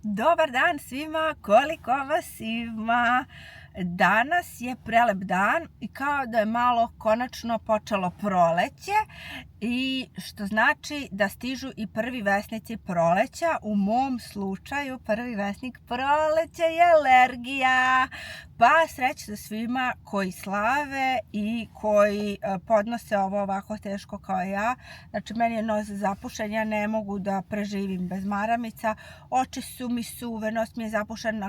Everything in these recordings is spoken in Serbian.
Dobar dan svima, koliko vas ima? Danas je prelep dan i kao da je malo konačno počelo proleće i što znači da stižu i prvi vesnici proleća. U mom slučaju prvi vesnik proleća je alergija. Pa sreća sa svima koji slave i koji podnose ovo ovako teško kao ja. Znači meni je nos zapušen, ja ne mogu da preživim bez maramica. Oči su mi suve, nos mi je zapušen,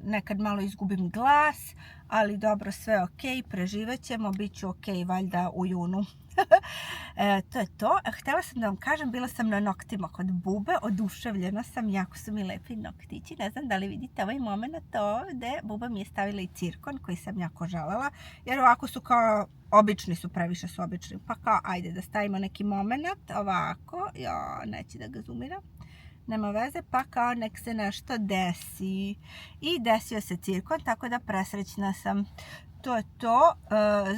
nekad malo izgubim glas, ali dobro, sve ok, preživet ćemo, bit ću ok valjda u junu. To je to. Htjela sam da vam kažem, bila sam na noktima kod Bube, oduševljena sam, jako su mi lepi noktići. Ne znam da li vidite ovaj moment ovdje. Buba mi je stavila i cirkon koji sam jako želela, jer ovako su kao obični su, previše su obični. Pa kao, ajde da stavimo neki moment, ovako, neće da ga zoomiram. Nema veze, pa kao nek se nešto desi. I desio se cirkon, tako da presrećna sam. To je to,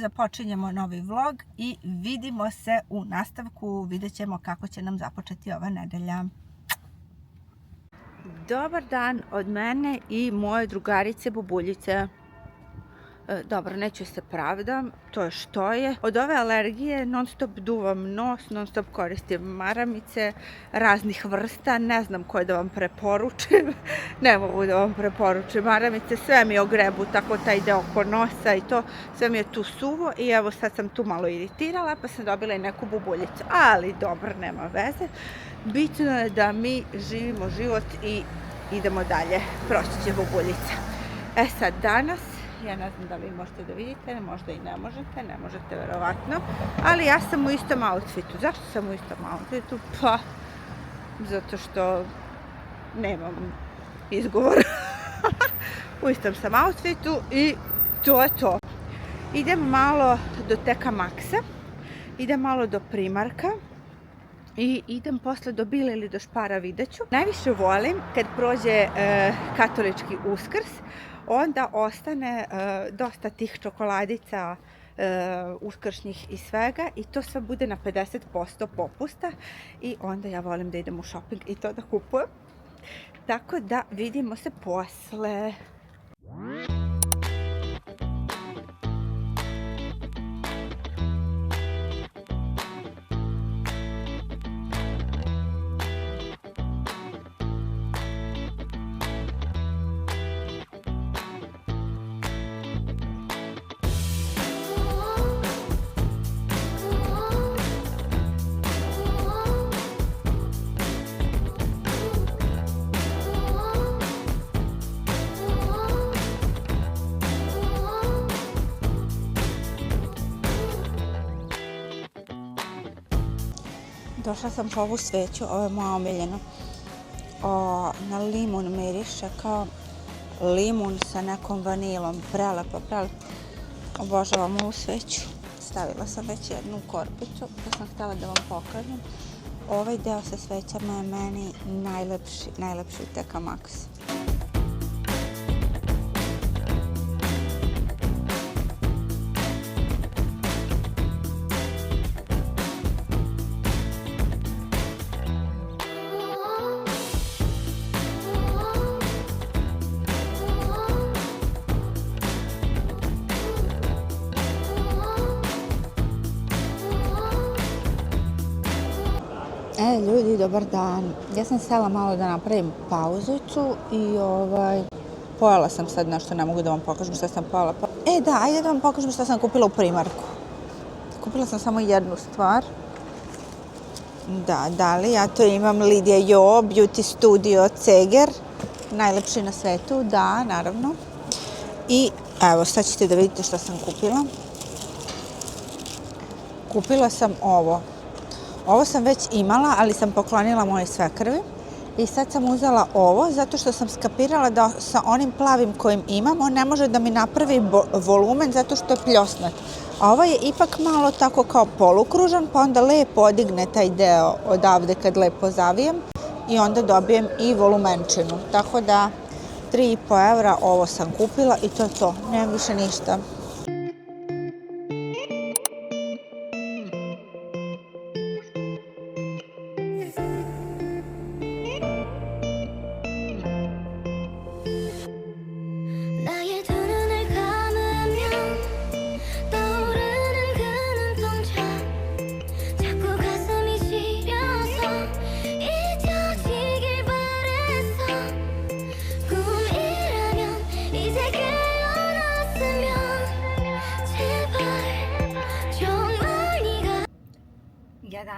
započinjemo novi vlog i vidimo se u nastavku, vidjet ćemo kako će nam započeti ova nedelja. Dobar dan od mene i moje drugarice Bubuljice. Dobro, neću se pravdam, to je što je. Od ove alergije non stop duvam nos, non stop koristim maramice raznih vrsta, ne znam koje da vam preporučim. Ne mogu da vam preporučim maramice, sve mi ogrebu, tako taj deo oko nosa i to, sve mi je tu suvo i evo sad sam tu malo iritirala pa sam dobila i neku bubuljicu, ali dobro, nema veze. Bitno je da mi živimo život i idemo dalje, proći će bubuljica. Sad danas, ja ne znam da li možete da vidite, možda i ne možete verovatno, ali ja sam u istom outfitu. Zašto sam u istom outfitu? Pa, zato što nemam izgovor. U istom sam outfitu i to je to. Idem malo do TK Maxa, idem malo do Primarka i idem posle do Bile ili do Špara, vidjet ću. Najviše volim kad prođe katolički Uskrs, onda ostane dosta tih čokoladica uskršnjih i svega i to sve bude na 50% popusta i onda ja volim da idem u shopping i to da kupujem. Tako da vidimo se posle. Došla sam po ovu sveću, ovo je moja omiljena. Na limun miriše, kao limun sa nekom vanilom, prelepo. Obožavam ovu sveću. Stavila sam već jednu korpicu, pa sam htjela da vam pokažem. Ovaj deo sa svećama je meni najlepši u TK Max. Ljudi, dobar dan. Ja sam sela malo da napravim pauzicu i pojela sam sad nešto, ne mogu da vam pokažem šta sam pojela. Ajde da vam pokažem šta sam kupila u Primarku. Kupila sam samo jednu stvar. Da li ja to imam Lidija Jo, Beauty Studio Ceger, najlepši na svetu, da, naravno. I evo, sad ćete da vidite šta sam kupila. Kupila sam ovo. Ovo sam već imala, ali sam poklonila moje svekrvi. I sad sam uzela ovo, zato što sam skapirala da sa onim plavim kojim imam, on ne može da mi napravi volumen, zato što je pljosnat. A ovo je ipak malo tako kao polukružan, pa onda lepo odigne taj deo odavde kad lepo zavijem. I onda dobijem i volumenčinu. Tako da 3,5 evra ovo sam kupila i to je to. Nemam više ništa.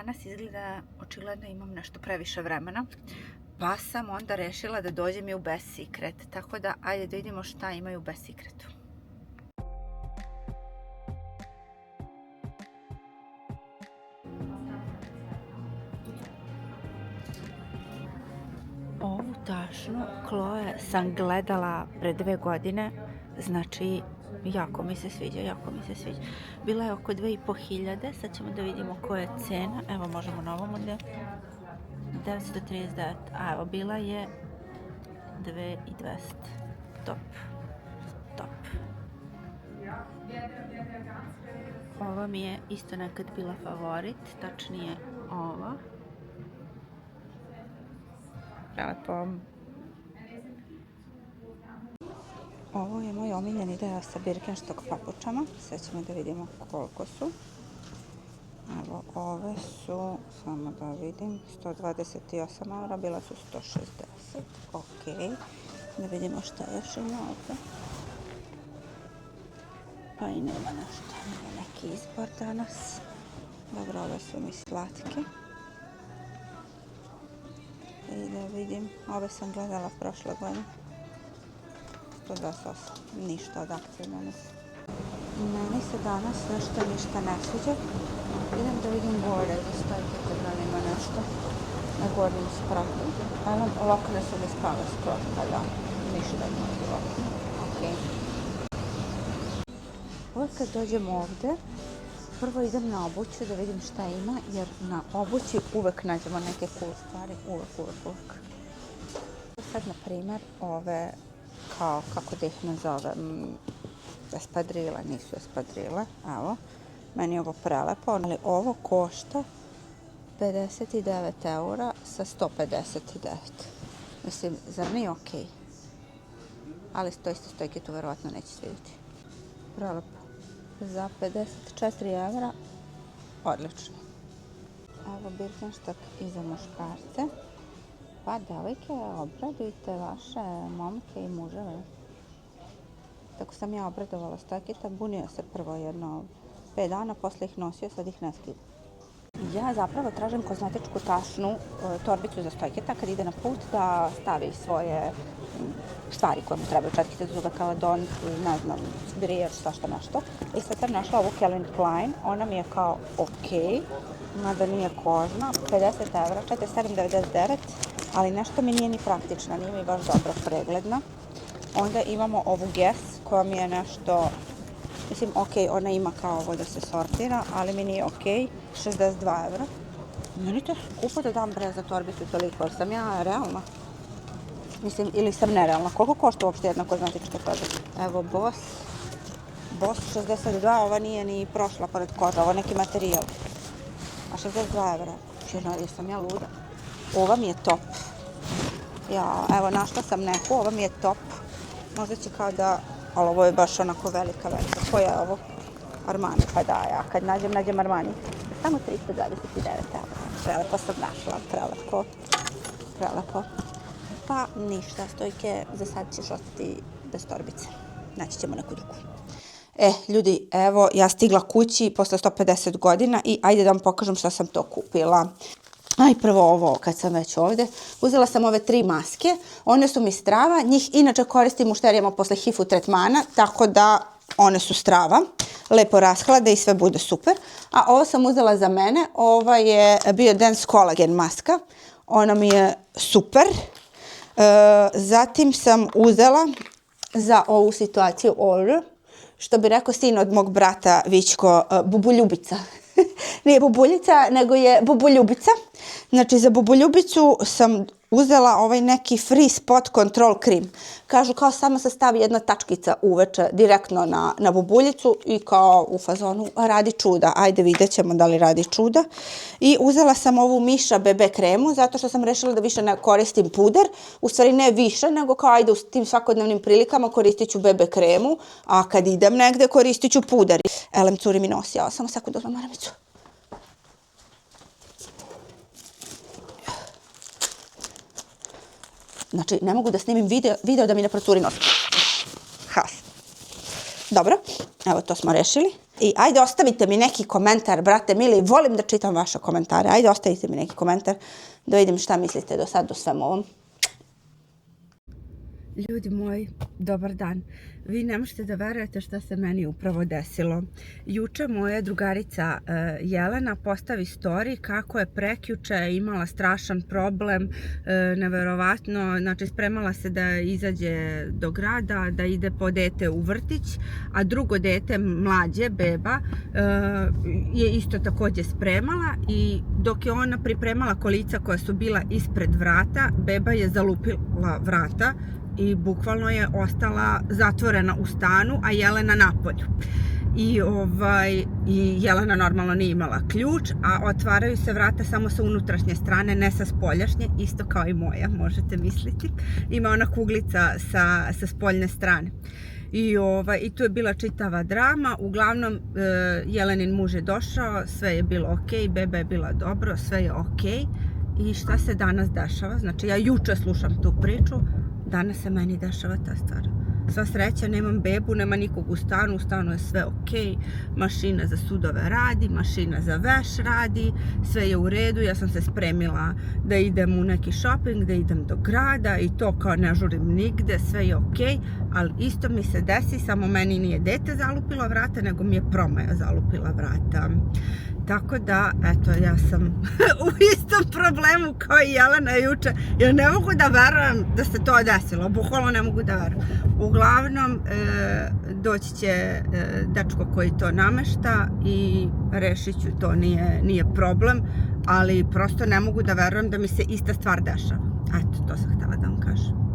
danas izgleda očigledno imam nešto previše vremena, pa sam onda rešila da dođem i u Best Secret, tako da ajde da vidimo šta imaju u Best Secretu. Ovu tašnu Chloe sam gledala pre 2 godine, znači jako mi se sviđa. Bila je oko 2500, sad ćemo da vidimo koja je cena. Evo možemo na ovom modelu. 939, a evo bila je 2200. Top. Ova mi je isto nekad bila favorit, tačnije ova. Prelepo. Ovo je moj omiljeni deo sa Birkenstock papučama. Sad ćemo da vidimo koliko su. Evo, ove su, samo da vidim, 128 €, bila su 160. Ok, da vidimo šta još ima ovdje. Pa i nema nešto, nema neki izbor danas. Dobro, ove su mi slatke. I da vidim, ove sam gledala prošle godine. 128, ništa od akcije danas. Meni se danas ništa ne sviđa. Idem da vidim gore, da stojite kod mene ima nešto na gornjem spratu. Lokne su mi spale skoro, pa da, ništa ima od lokne. Ok. Uvijek kad dođem ovde, prvo idem na obuću da vidim šta ima, jer na obući uvek nađemo neke cool stvari, uvek. Sad, na primer, ove, kao, kako da ih nazovem, espadrile, nisu espadrile, evo, meni je ovo prelepo, ali ovo košta 59 € sa 159. Mislim, zar nije okej? Ali stojke tu verovatno neće svidjeti. Prelepo. Za 54 € odlično. Evo Birkenstock i za muškarce. Pa devojke, obradujte vaše momke i muževe. Tako sam ja obradovala stojketa, bunio se prvo jedno 5 dana, posle ih nosio, sad ih ne skida. Ja zapravo tražim kozmetičku tašnu torbicu za stojketa kad ide na put da stavi svoje stvari koje mu trebaju, četkice za zube, kaladon, ne znam, brijer, svašta nešto. I sad sam našla ovu Calvin Klein, ona mi je kao okej, mada nije kožna, 50 €, 47,99, ali nešto mi nije ni praktična, nije mi baš dobro pregledna. Onda imamo ovu Guess koja mi je nešto, mislim, okej, ona ima kao ovo da se sortira, ali mi nije okej, 62 €. Meni to skupo da dam bre za torbicu toliko, jer sam ja realna. Mislim, ili sam nerealna. Koliko košta uopšte jedna kozmetička torbica? Evo Boss 62, ova nije ni prošla pored koža, ovo neki materijal. A 62 €. Jesam ja luda. Ova mi je top. Ja, evo, našla sam neku, ova mi je top. Možda će kao da, ali ovo je baš onako velika. Koja je ovo? Armani, pa da, ja kad nađem Armani. Samo 329 €. Prelepo sam našla, prelepo. Pa ništa, stojke, za sad ćeš ostati bez torbice. Naći ćemo neku drugu. Ljudi, evo, ja stigla kući posle 150 godina i ajde da vam pokažem šta sam to kupila. Prvo ovo, kad sam već ovde, uzela sam ove 3 maske, one su mi strava, njih inače koristim mušterijama posle hifu tretmana, tako da one su strava, lepo rashlade i sve bude super. A ovo sam uzela za mene, ova je Biodance Collagen maska, ona mi je super. Zatim sam uzela za ovu situaciju što bi rekao sin od mog brata Vićko, bubuljubica. Nije bubuljica, nego je bubuljubica. Znači, za bubuljubicu sam uzela ovaj neki Free Spot Control Cream. Kažu kao samo se stavi jedna tačkica uveče direktno na bubuljicu i kao u fazonu radi čuda. Ajde, vidjet ćemo da li radi čuda. I uzela sam ovu Miša BB kremu zato što sam rešila da više ne koristim puder. U stvari ne više, nego kao ajde u tim svakodnevnim prilikama koristit ću BB kremu, a kad idem negde koristit ću puder. Elem, curi mi nosi, ja samo sekundu uzmem maramicu. Znači, ne mogu da snimim video da mi ne procuri nos. Dobro, evo to smo rešili. I ajde ostavite mi neki komentar, brate mili, volim da čitam vaše komentare. Ajde ostavite mi neki komentar da vidim šta mislite do sad o svemu ovom. Ljudi moji, dobar dan. Vi ne možete da verujete šta se meni upravo desilo. Juče moja drugarica Jelena postavi story kako je prekjuče imala strašan problem, neverovatno, znači spremala se da izađe do grada, da ide po dete u vrtić, a drugo dete, mlađe, beba, je isto takođe spremala i dok je ona pripremala kolica koja su bila ispred vrata, beba je zalupila vrata i bukvalno je ostala zatvorena u stanu, a Jelena napolju. I Jelena normalno nije imala ključ, a otvaraju se vrata samo sa unutrašnje strane, ne sa spoljašnje, isto kao i moja, možete misliti. Ima ona kuglica sa spoljne strane. I tu je bila čitava drama. Uglavnom, Jelenin muž je došao, sve je bilo okej, beba je bila dobro, sve je okej. I šta se danas dešava? Znači, ja juče slušam tu priču, danas se meni dešava ta stvar. Sva sreća, nemam bebu, nema nikog u stanu je sve okej, mašina za sudove radi, mašina za veš radi, sve je u redu, ja sam se spremila da idem u neki shopping, da idem do grada i to kao ne žurim nigde, sve je okej, ali isto mi se desi, samo meni nije dete zalupilo vrata, nego mi je promaja zalupila vrata. Tako da, eto, ja sam u istom problemu kao i Jelena juče. Ja ne mogu da verujem da se to desilo. Bukvalno ne mogu da verujem. Uglavnom, doći će dečko koji to namešta i rešit ću to, nije problem. Ali prosto ne mogu da verujem da mi se ista stvar dešava. Eto, to sam htjela da vam kažem.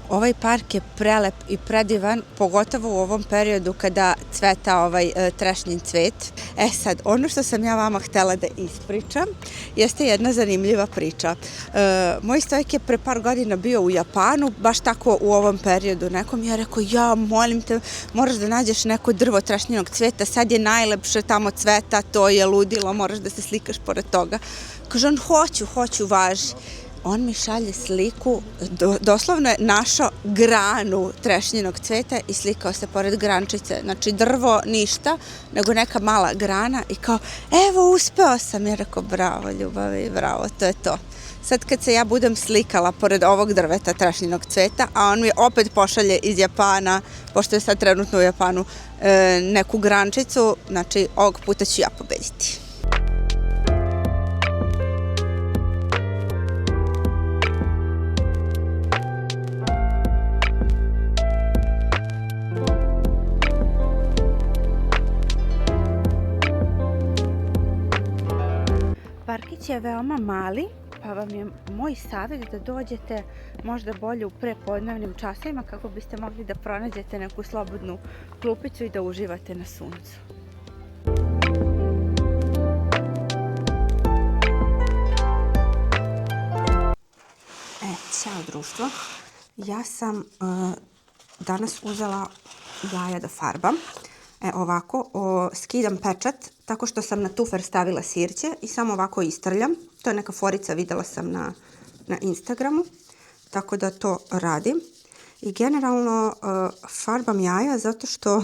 Ovaj park je prelep i predivan, pogotovo u ovom periodu kada cveta ovaj trešnjin cvet. Sad, ono što sam ja vama htjela da ispričam jeste jedna zanimljiva priča. Moj stojak je pre par godina bio u Japanu, baš tako u ovom periodu. Nekom je rekao, ja molim te, moraš da nađeš neko drvo trešnjinog cveta, sad je najlepše, tamo cveta, to je ludilo, moraš da se slikaš pored toga. Kaže on, hoću, važi. On mi šalje sliku, doslovno je našao granu trešnjinog cveta i slikao se pored grančice. Znači drvo ništa, nego neka mala grana i kao, evo uspeo sam. Ja rekao, bravo ljubavi, bravo, to je to. Sad kad se ja budem slikala pored ovog drveta trešnjinog cveta, a on mi opet pošalje iz Japana, pošto je sad trenutno u Japanu, neku grančicu, znači ovog puta ću ja pobediti. Parkić je veoma mali, pa vam je moj savjet da dođete možda bolje u prepodnevnim časovima kako biste mogli da pronađete neku slobodnu klupicu i da uživate na suncu. Ćao društvo. Ja sam danas uzela jaja da farbam. Ovako, skidam pečat tako što sam na tufer stavila sirće i samo ovako istrljam. To je neka forica, videla sam na Instagramu, tako da to radim. I generalno farbam jaja zato što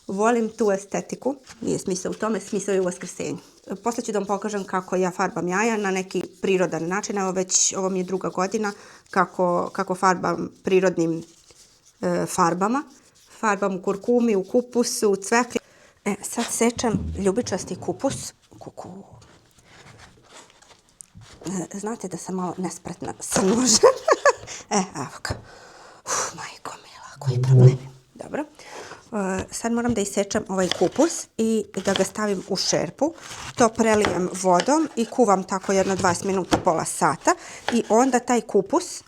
volim tu estetiku. Nije smisao u tome, smisao je u vaskrsenju. Posle ću da vam pokažem kako ja farbam jaja na neki prirodan način. Evo već, ovo mi je 2. godina kako farbam prirodnim farbama. Farbam u kurkumi, u kupusu, u cvekli. Sad sečem ljubičasti kupus. Znate da sam malo nespretna sa nožem. Evo ga. Majko mila, koji problemi. Dobro. Sad moram da isečem ovaj kupus i da ga stavim u šerpu. To prelijem vodom i kuvam tako jedno 20 minuta, pola sata. I onda taj kupus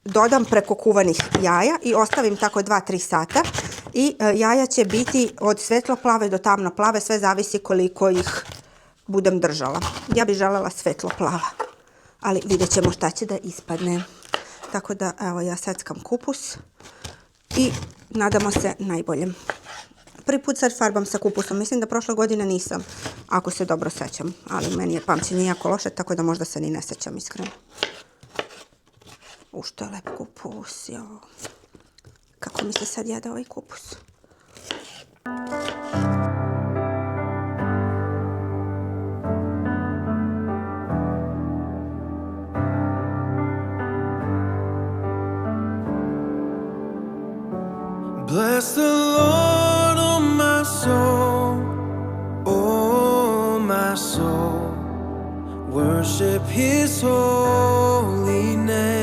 dodam preko kuvanih jaja i ostavim tako 2-3 sata. I jaja će biti od svetlo plave do tamno plave, sve zavisi koliko ih budem držala. Ja bih želela svetlo plava, ali vidjet ćemo šta će da ispadne. Tako da, evo, ja seckam kupus i nadamo se najboljem. Prvi put sad farbam sa kupusom. Mislim da prošle godine nisam, ako se dobro sećam. Ali meni je pamćenje jako loše, tako da možda se ni ne sećam iskreno. Što je lep kupus, jo. Kako mi se sad jede ovaj kupus. Bless the Lord, oh my soul, oh my soul. Worship His holy name.